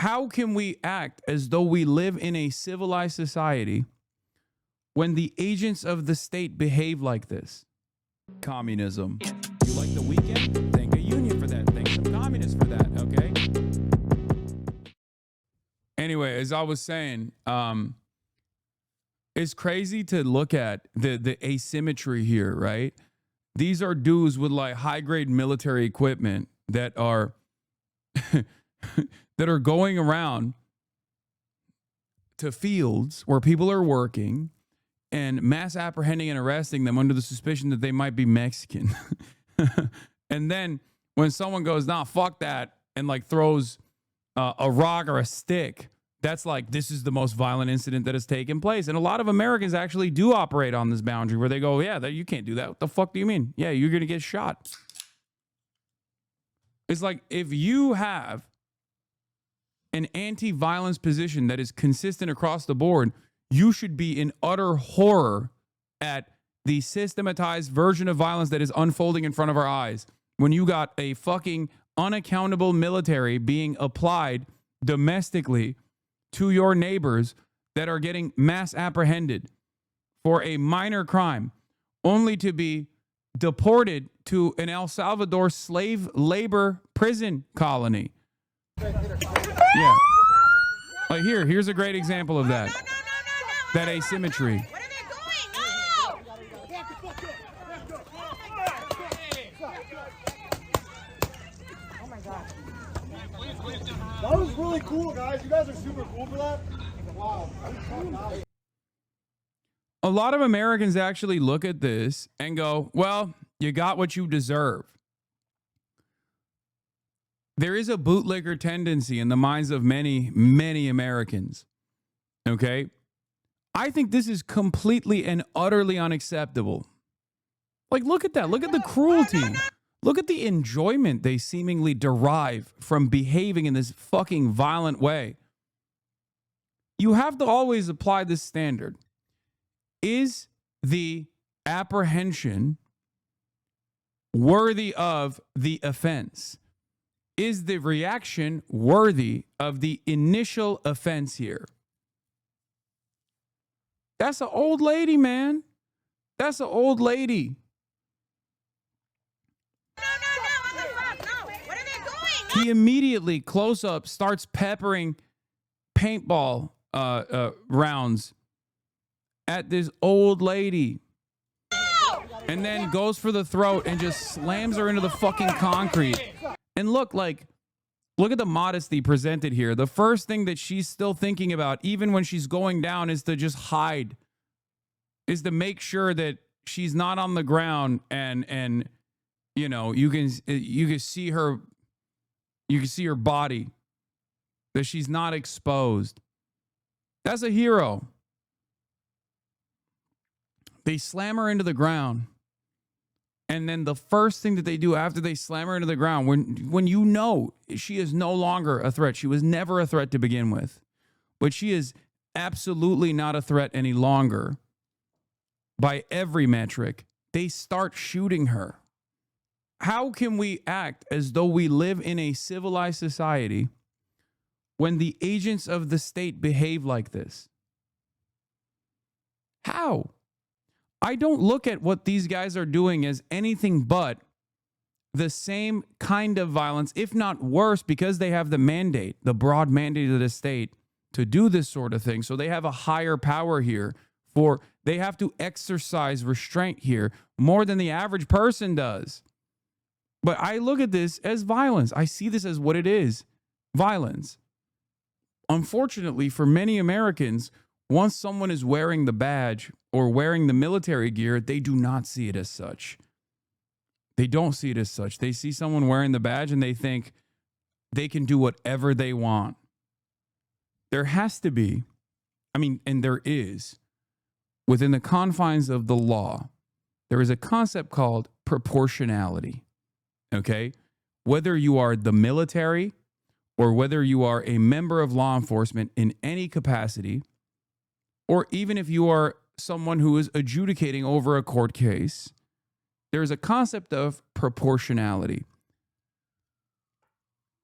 How can we act as though we live in a civilized society when the agents of the state behave like this? Communism. You like the weekend? Thank a union for that. Thank some communists for that, okay? Anyway, as I was saying, it's crazy to look at the asymmetry here, right? These are dudes with like high-grade military equipment that are that are going around to fields where people are working and mass apprehending and arresting them under the suspicion that they might be Mexican. And then when someone goes, nah, fuck that, and like throws a rock or a stick, that's like, this is the most violent incident that has taken place. And a lot of Americans actually do operate on this boundary where they go, yeah, you can't do that. What the fuck do you mean? Yeah, you're going to get shot. It's like, if you have an anti-violence position that is consistent across the board, you should be in utter horror at the systematized version of violence that is unfolding in front of our eyes. When you got a fucking unaccountable military being applied domestically to your neighbors that are getting mass apprehended for a minor crime, only to be deported to an El Salvador slave labor prison colony. Yeah. Like here's a great example of that. That asymmetry. What are they doing? No! Oh my God. That was really cool, guys. You guys are super cool for that. Wow. A lot of Americans actually look at this and go, well, you got what you deserve. There is a bootlicker tendency in the minds of many, many Americans. Okay? I think this is completely and utterly unacceptable. Like, look at that. Look at the cruelty. Look at the enjoyment they seemingly derive from behaving in this fucking violent way. You have to always apply this standard. Is the apprehension worthy of the offense? Is the reaction worthy of the initial offense here? That's an old lady, man. That's an old lady. No! What the fuck? No! What are they doing? He immediately, close up, starts peppering paintball rounds at this old lady. And then goes for the throat and just slams her into the fucking concrete. And look at the modesty presented here. The first thing that she's still thinking about, even when she's going down, is to just hide, is to make sure that she's not on the ground and you know, you can see her body, that she's not exposed. That's a hero. They slam her into the ground. And then the first thing that they do after they slam her into the ground, when you know she is no longer a threat, she was never a threat to begin with, but she is absolutely not a threat any longer by every metric, they start shooting her. How can we act as though we live in a civilized society when the agents of the state behave like this? How? I don't look at what these guys are doing as anything but the same kind of violence, if not worse, because they have the mandate, the broad mandate of the state to do this sort of thing. So they have a higher power here, they have to exercise restraint here more than the average person does. But I look at this as violence. I see this as what it is, violence. Unfortunately, for many Americans, once someone is wearing the badge or wearing the military gear, they do not see it as such. They don't see it as such. They see someone wearing the badge and they think they can do whatever they want. There has to be, and there is, within the confines of the law, there is a concept called proportionality. Okay? Whether you are the military or whether you are a member of law enforcement in any capacity, or even if you are someone who is adjudicating over a court case, there is a concept of proportionality.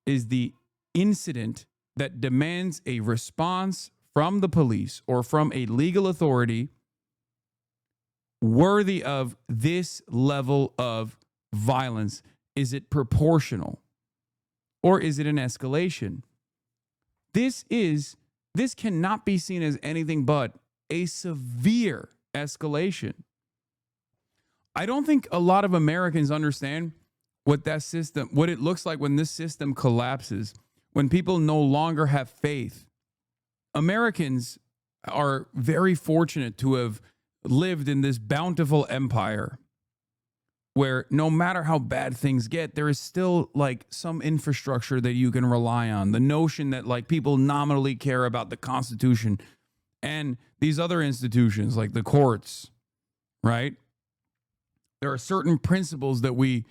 Is the incident that demands a response from the police or from a legal authority worthy of this level of violence? Is it proportional? Or is it an escalation? This cannot be seen as anything but a severe escalation. I don't think a lot of Americans understand what it looks like when this system collapses, when people no longer have faith. Americans are very fortunate to have lived in this bountiful empire where no matter how bad things get, there is still like some infrastructure that you can rely on. The notion that like people nominally care about the Constitution and these other institutions like the courts, right? There are certain principles that we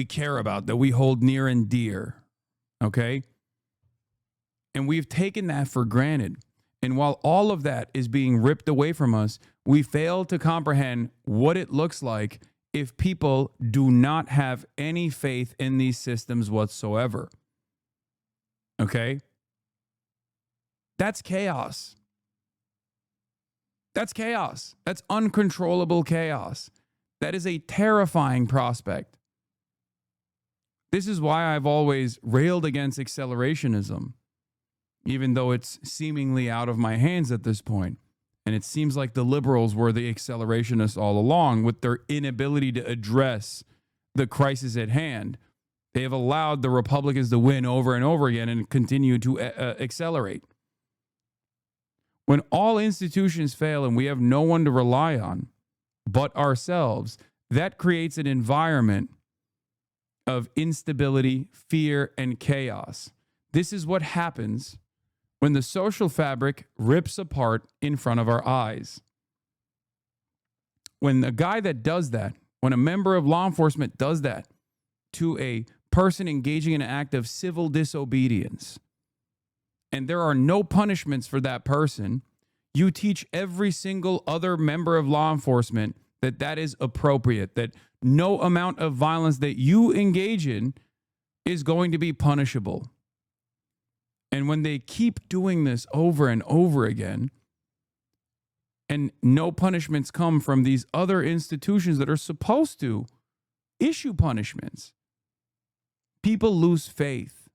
care about, that we hold near and dear, okay? And we've taken that for granted. And while all of that is being ripped away from us, we fail to comprehend what it looks like if people do not have any faith in these systems whatsoever. Okay? That's chaos. That's chaos. That's uncontrollable chaos. That is a terrifying prospect. This is why I've always railed against accelerationism, even though it's seemingly out of my hands at this point. And it seems like the liberals were the accelerationists all along with their inability to address the crisis at hand. They have allowed the Republicans to win over and over again and continue to accelerate. When all institutions fail and we have no one to rely on but ourselves, that creates an environment of instability, fear, and chaos. This is what happens when the social fabric rips apart in front of our eyes. When a guy that does that, when a member of law enforcement does that to a person engaging in an act of civil disobedience, and there are no punishments for that person, you teach every single other member of law enforcement that that is appropriate, that no amount of violence that you engage in is going to be punishable. And when they keep doing this over and over again, and no punishments come from these other institutions that are supposed to issue punishments, people lose faith.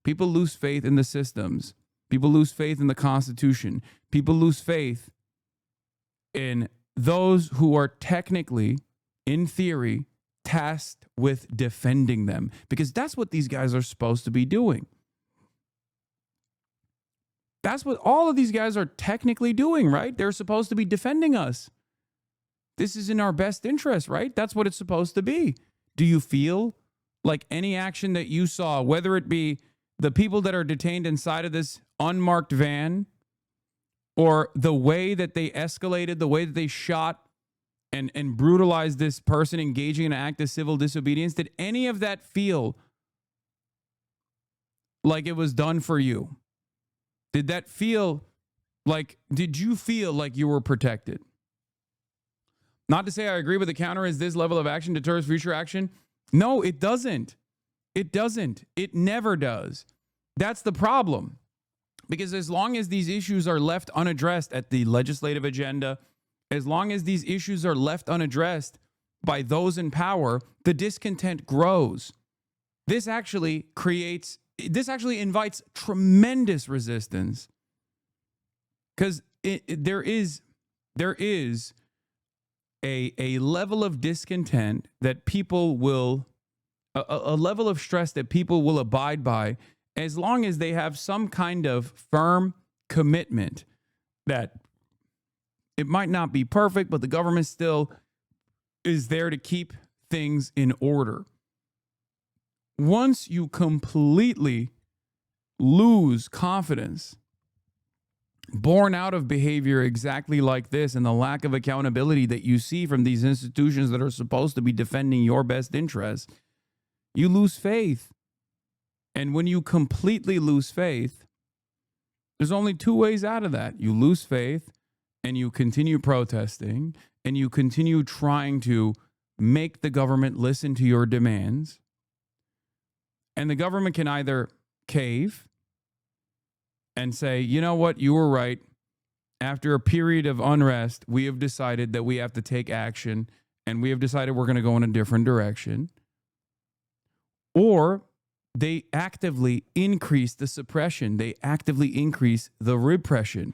People lose faith in the systems. People lose faith in the Constitution. People lose faith in those who are technically, in theory, tasked with defending them, because that's what these guys are supposed to be doing. That's what all of these guys are technically doing, right? They're supposed to be defending us. This is in our best interest, right? That's what it's supposed to be. Do you feel like any action that you saw, whether it be the people that are detained inside of this unmarked van, or the way that they escalated, the way that they shot and brutalized this person engaging in an act of civil disobedience, did any of that feel like it was done for you? Did that feel like, did you feel like you were protected? Not to say I agree with the counter is this level of action deters future action. No, it doesn't. It doesn't. It never does. That's the problem. Because as long as these issues are left unaddressed at the legislative agenda, as long as these issues are left unaddressed by those in power, the discontent grows. This actually invites tremendous resistance, because there is a level of discontent that people will, a level of stress that people will abide by as long as they have some kind of firm commitment that it might not be perfect, but the government still is there to keep things in order. Once you completely lose confidence, born out of behavior exactly like this and the lack of accountability that you see from these institutions that are supposed to be defending your best interests, you lose faith. And when you completely lose faith, there's only two ways out of that. You lose faith and you continue protesting and you continue trying to make the government listen to your demands. And the government can either cave and say, you know what, you were right. After a period of unrest, we have decided that we have to take action, and we have decided we're going to go in a different direction. Or they actively increase the suppression. They actively increase the repression,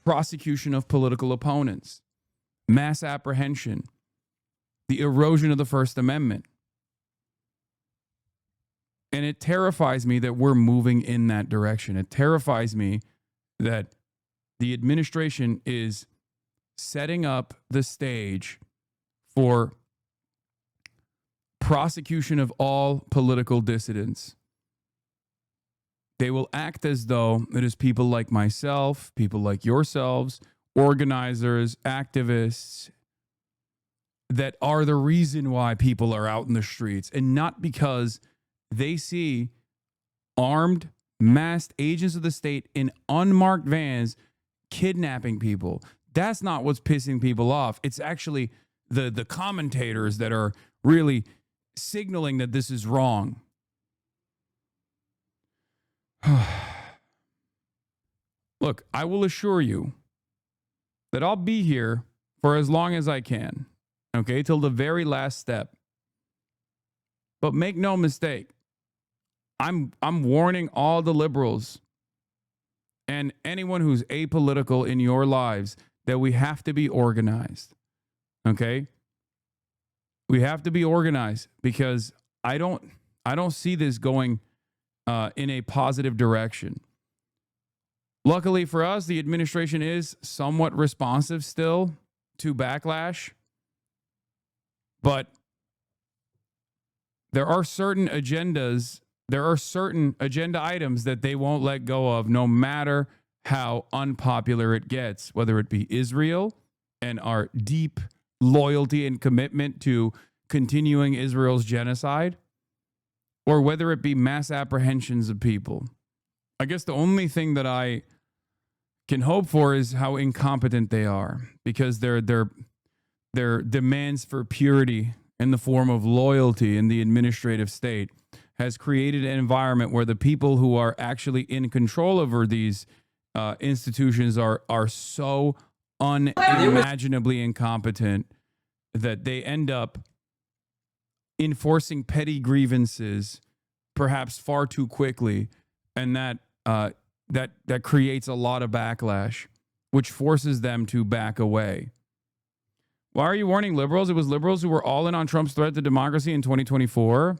prosecution of political opponents, mass apprehension, the erosion of the First Amendment. And it terrifies me that we're moving in that direction. It terrifies me that the administration is setting up the stage for prosecution of all political dissidents. They will act as though it is people like myself, people like yourselves, organizers, activists, that are the reason why people are out in the streets, and not because they see armed, masked agents of the state in unmarked vans kidnapping people. That's not what's pissing people off. It's actually the commentators that are really signaling that this is wrong. Look, I will assure you that I'll be here for as long as I can, okay, till the very last step. But make no mistake, I'm warning all the liberals and anyone who's apolitical in your lives that we have to be organized, okay? We have to be organized because I don't see this going in a positive direction. Luckily for us, the administration is somewhat responsive still to backlash, but there are certain agendas, there are certain agenda items that they won't let go of no matter how unpopular it gets, whether it be Israel and our deep loyalty and commitment to continuing Israel's genocide, or whether it be mass apprehensions of people. I guess the only thing that I can hope for is how incompetent they are, because their demands for purity in the form of loyalty in the administrative state has created an environment where the people who are actually in control over these institutions are so unimaginably incompetent that they end up enforcing petty grievances perhaps far too quickly, and that creates a lot of backlash, which forces them to back away. Why are you warning liberals? It was liberals who were all in on Trump's threat to democracy in 2024.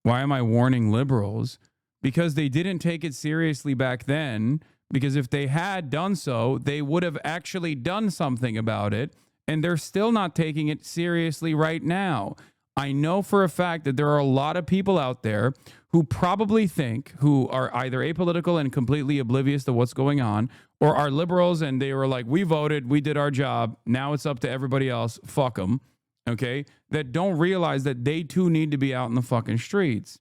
Why am I warning liberals? Because they didn't take it seriously back then, because if they had done so, they would have actually done something about it, and they're still not taking it seriously right now. I know for a fact that there are a lot of people out there who probably think, who are either apolitical and completely oblivious to what's going on, or are liberals and they were like, we voted, we did our job, now it's up to everybody else, fuck them, okay? That don't realize that they too need to be out in the fucking streets,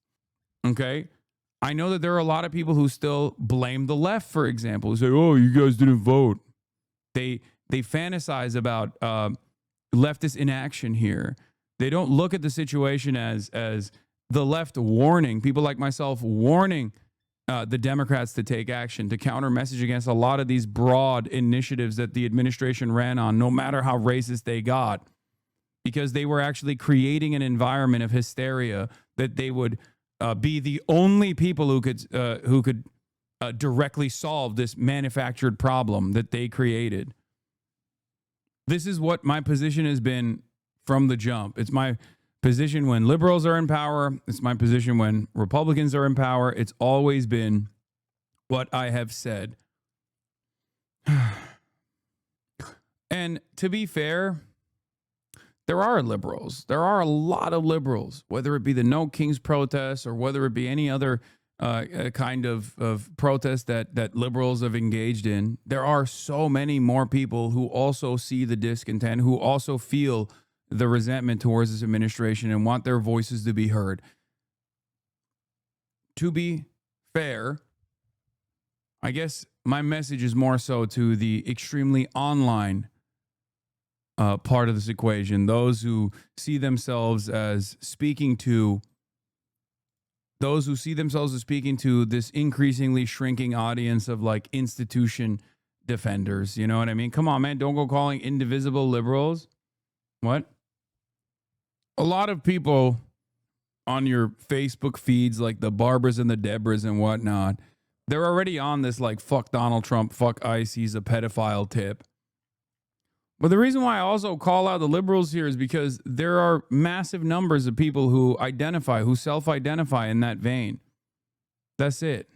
okay? I know that there are a lot of people who still blame the left, for example, who say, oh, you guys didn't vote. They fantasize about leftist inaction here. They don't look at the situation as the left warning, people like myself warning the Democrats to take action, to counter message against a lot of these broad initiatives that the administration ran on, no matter how racist they got, because they were actually creating an environment of hysteria that they would be the only people who could directly solve this manufactured problem that they created. This is what my position has been from the jump. It's my position when liberals are in power. It's my position when Republicans are in power. It's always been what I have said. And to be fair, there are liberals. There are a lot of liberals, whether it be the No Kings protests or whether it be any other kind of protest that liberals have engaged in. There are so many more people who also see the discontent, who also feel the resentment towards this administration and want their voices to be heard. To be fair, I guess my message is more so to the extremely online part of this equation, those who see themselves as speaking to those who see themselves as speaking to this increasingly shrinking audience of like institution defenders. You know what I mean? Come on, man. Don't go calling indivisible liberals. What? A lot of people on your Facebook feeds, like the Barbaras and the Debras and whatnot, they're already on this like fuck Donald Trump, fuck ICE, he's a pedophile tip. But the reason why I also call out the liberals here is because there are massive numbers of people who self-identify in that vein. That's it.